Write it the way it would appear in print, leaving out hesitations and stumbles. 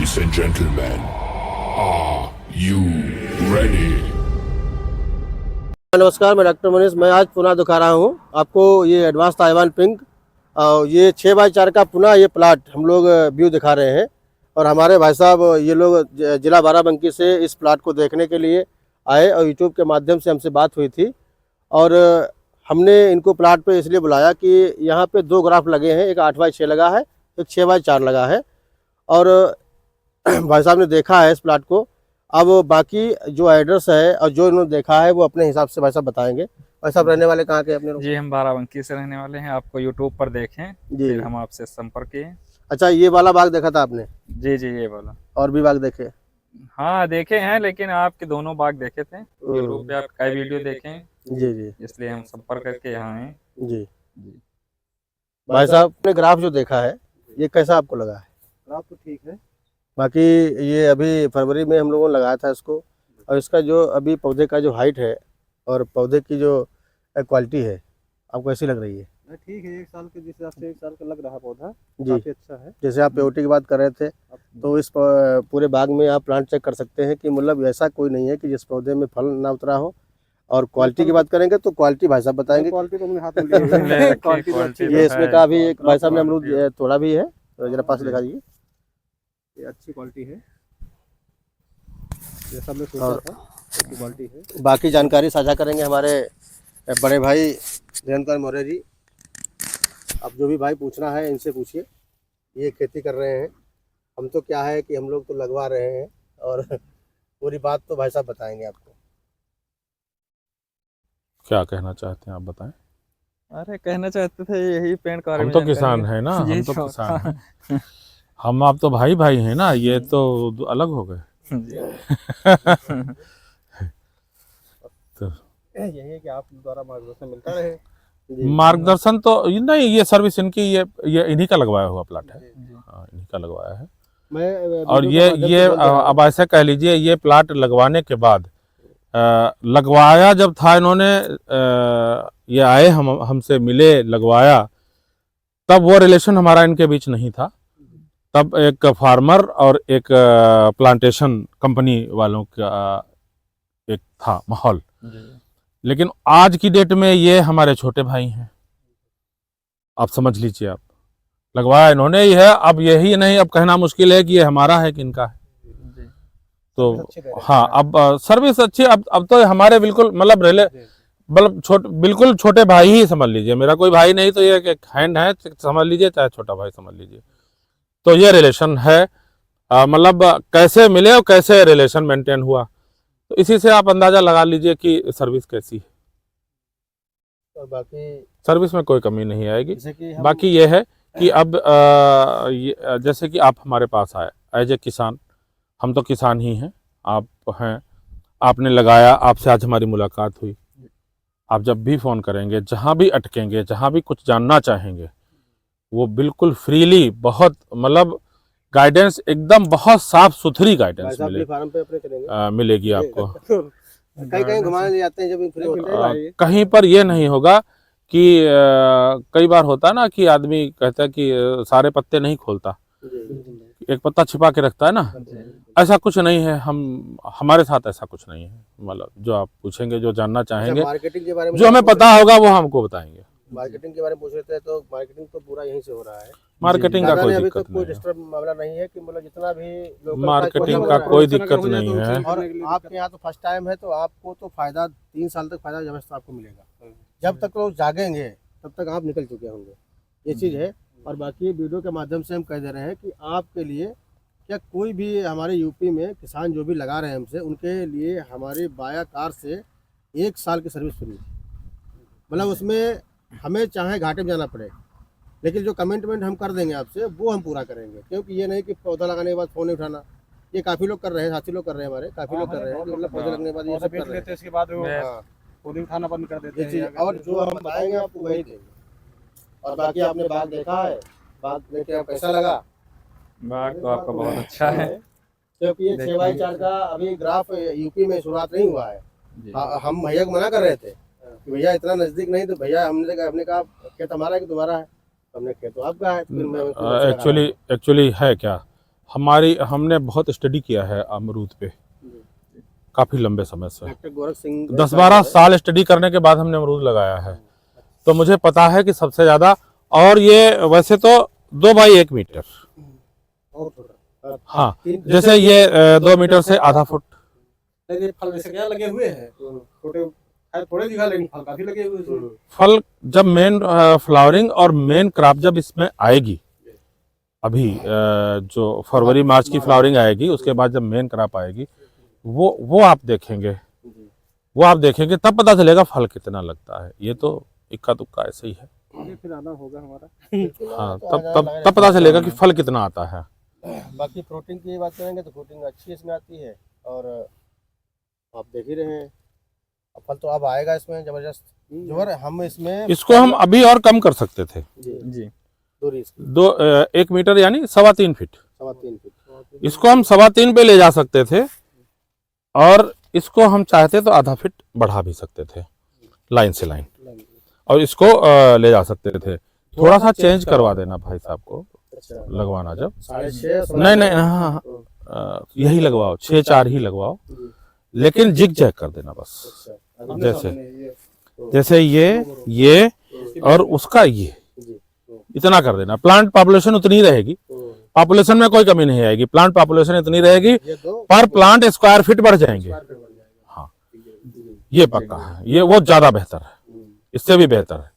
Ladies and gentlemen, are you ready? नमस्कार, मैं doctor Manish. मैं आज पुनः दिखा रहा हूँ आपको ये एडवांस ताइवान पिंक। ये 6x4 का पुनः ये प्लाट हम लोग व्यू दिखा रहे हैं। और हमारे भाई साहब ये लोग जिला बाराबंकी से इस प्लाट को देखने के लिए आए और यूट्यूब के माध्यम से हमसे बात हुई थी। और हमने इनको प्लाट पे इसलिए बुलाया कि यहाँ पे 2 ग्राफ लगे हैं, एक 8x6 लगा है, एक 6x4 लगा है। और भाई साहब ने देखा है इस प्लाट को। अब बाकी जो एड्रेस है और जो इन्होंने देखा है वो अपने हिसाब से भाई साहब बताएंगे। भाई साहब रहने वाले कहाँ के अपने लोग? जी, हम बाराबंकी से रहने वाले हैं। आपको यूट्यूब पर देखें जी। फिर हम आपसे संपर्क किए। अच्छा, ये वाला बाग देखा था आपने? जी जी, ये वाला। और भी बाग देखे? हाँ देखे हैं, लेकिन आपके दोनों बाग देखे थे। यूट्यूब पे आपका वीडियो देखें, जी जी, इसलिए हम संपर्क करके यहाँ आए। जी जी। भाई साहब ने ग्राफ जो देखा है ये कैसा आपको लगा है? ग्राफ तो ठीक है। बाकी ये अभी फरवरी में हम लोगों ने लगाया था इसको, और इसका जो अभी पौधे का जो हाइट है और पौधे की जो क्वालिटी है आपको कैसी लग रही है? ठीक है, 1 साल के जिस हिसाब से 1 साल का लग रहा पौधा जी। काफी अच्छा है। जैसे आप पेओटी की बात कर रहे थे, तो इस पूरे बाग में आप प्लांट चेक कर सकते हैं कि मतलब ऐसा कोई नहीं है कि जिस पौधे में फल ना उतरा हो। और क्वालिटी की बात करेंगे तो क्वालिटी भाई साहब बताएंगे। क्वालिटी तो हमने हाथ में लिए हुए हैं। क्वालिटी तो अच्छी ये है। इसमें का भी एक भाई साहब ने अमरूद तोड़ा भी है, तो जरा पास दिखा दीजिए। ये अच्छी क्वालिटी है, जैसा हमने सोचा था अच्छी क्वालिटी है। बाकी जानकारी साझा करेंगे हमारे बड़े भाई धीरेन्द्र मौर्य जी। अब जो भी भाई पूछना है इनसे पूछिए। ये खेती कर रहे हैं, हम तो क्या है कि हम लोग तो लगवा रहे हैं, और पूरी बात तो भाई साहब बताएंगे आपको। क्या कहना चाहते हैं आप बताएं? अरे कहना चाहते थे यही पेड़ का हम तो किसान हैं ना, हम तो किसान हैं। हम आप तो भाई भाई हैं ना, ये तो अलग हो गए। तो यही है कि आप द्वारा मार्गदर्शन मिलता रहे। मार्गदर्शन तो नहीं, ये सर्विस इनकी, ये इन्हीं का लगवाया हुआ प्लाट है। हाँ, इन्हीं का लगवाया है। मैं और ये अब ऐसे कह लीजिए, ये प्लाट लगवाने के बाद लगवाया जब था इन्होंने, ये आए हमसे मिले, लगवाया, तब वो रिलेशन हमारा इनके बीच नहीं था। तब एक फार्मर और एक प्लांटेशन कंपनी वालों का एक था माहौल। लेकिन आज की डेट में ये हमारे छोटे भाई हैं, आप समझ लीजिए। आप लगवाया इन्होंने ही है। अब यही नहीं, अब कहना मुश्किल है कि ये हमारा है कि इनका है। तो हाँ, अब सर्विस अच्छी। अब तो हमारे बिल्कुल मतलब बिल्कुल छोटे भाई ही समझ लीजिए। मेरा कोई भाई नहीं तो ये एक हैंड है समझ लीजिए, चाहे छोटा भाई समझ लीजिए। तो ये रिलेशन है। मतलब कैसे मिले और कैसे रिलेशन मेंटेन हुआ, तो इसी से आप अंदाजा लगा लीजिए कि सर्विस कैसी है। और बाकी सर्विस में कोई कमी नहीं आएगी। कि बाकी ये है कि अब जैसे कि आप हमारे पास आए एज ए किसान, हम तो किसान ही हैं, आप हैं, आपने लगाया, आपसे आज हमारी मुलाकात हुई। आप जब भी फ़ोन करेंगे, जहाँ भी अटकेंगे, जहाँ भी कुछ जानना चाहेंगे, वो बिल्कुल फ्रीली, बहुत मतलब गाइडेंस एकदम बहुत साफ सुथरी गाइडेंस फार्म पे अपने करेंगे, मिलेगी आपको। कहीं कहीं घुमाने ले जाते हैं जब फ्री होता है। कहीं पर ये नहीं होगा कि कई बार होता है ना कि आदमी कहता है कि सारे पत्ते नहीं खोलता, एक पत्ता छिपा के रखता है ना, ऐसा कुछ नहीं है। हमारे साथ ऐसा कुछ नहीं है। मतलब जो आप पूछेंगे, जो जानना चाहेंगे, मार्केटिंग के बारे में जो हमें पता होगा वो हमको बताएंगे। मार्केटिंग के बारे में पूछ रहे थे, तो मार्केटिंग तो पूरा यहीं से हो रहा है। मार्केटिंग का कोई दिक्कत कोई नहीं डिस्टर्ब मामला नहीं है कि मतलब जितना भी लोकल मार्केटिंग का कोई दिक्कत नहीं है। और आपके यहाँ तो फर्स्ट टाइम है, तो आपको तो फायदा 3 साल तक फायदा जबरदस्त आपको मिलेगा। जब तक लोग जागेंगे तब तक आप निकल चुके होंगे, ये चीज़ है। और बाकी वीडियो के माध्यम से हम कह दे रहे हैं कि आपके लिए क्या कोई भी हमारे यूपी में किसान जो भी लगा रहे हैं हमसे, उनके लिए हमारी बाया कार से 1 साल की सर्विस फ्री। मतलब उसमें हमें चाहे घाटे में जाना पड़े, लेकिन जो कमिटमेंट हम कर देंगे आपसे वो हम पूरा करेंगे। क्योंकि ये नहीं कि पौधा लगाने के बाद फ़ोन नहीं उठाना। ये काफ़ी लोग कर रहे हैं, साथी लोग कर रहे हैं, हमारे काफ़ी लोग कर रहे हैं, मतलब पौधे लगने के बाद ये सब कर रहे हैं। इसके बाद वो हाँ, पौधे उठाना बंद कर देते ये चीज़। हैं। और जो हम बताएंगे आपको वही देंगे। और बाकी आपने बाग देखा है, बाग देख के कैसा लगा? बाग तो आपका बहुत अच्छा है, क्योंकि ये 6x4 का अभी ग्राफ यूपी में शुरुआत नहीं हुआ है। हम भैया को मना कर रहे थे कि भैया इतना नजदीक नहीं, तो भैया हमने कहा खेत हमारा है कि तुम्हारा है? हमने खेत तो आपका है। एक्चुअली है क्या, हमने बहुत स्टडी किया है अमरूद पे, काफी लंबे समय से। डॉक्टर गोरख सिंह 10-12 साल स्टडी करने के बाद हमने अमरूद लगाया है, तो मुझे पता है कि सबसे ज्यादा, और ये वैसे तो 2 बाई 1 मीटर, और छोटा। हाँ, जैसे ये 2 मीटर से आधा फुट। ये फल वैसे क्या लगे हुए हैं, छोटे थोड़े दिखा लेकिन फल काफी लगे हुए हैं। फल जब मेन फ्लावरिंग और मेन क्रॉप जब इसमें आएगी, अभी जो फरवरी मार्च की फ्लावरिंग आएगी, उसके बाद जब मेन क्रॉप आएगी, वो आप देखेंगे, तब पता चलेगा फल कितना लगता है। ये तो इक्का दुक्का ऐसे ही है। ये फिर आना होगा हमारा। हाँ, तब पता चलेगा कि फल कितना आता है। बाकी फ्रूटिंग की बात करेंगे तो फ्रूटिंग अच्छी इसमें आती है, और आप देख ही रहे हैं फल तो अब आएगा इसमें जबरदस्त। हम इसको हम अभी और कम कर सकते थे जी। दूरी इसकी 1 मीटर यानी 3.25 फीट। 3.25 फीट इसको हम 3.25 पे ले जा सकते थे, और इसको हम चाहते तो आधा फीट बढ़ा भी सकते थे लाइन से लाइन, और इसको ले जा सकते थे। थोड़ा सा चेंज करवा देना भाई साहब को लगवाना, जब 6.5 नहीं, हाँ, यही लगवाओ, 6-4 ही लगवाओ, लेकिन जिग जैग कर देना बस। जैसे ये और उसका ये इतना कर देना। प्लांट पॉपुलेशन उतनी ही रहेगी, पॉपुलेशन में कोई कमी नहीं आएगी, प्लांट पॉपुलेशन इतनी रहेगी, पर प्लांट स्क्वायर फीट बढ़ जाएंगे। हाँ, ये पक्का है, ये वो ज्यादा बेहतर है, इससे भी बेहतर है।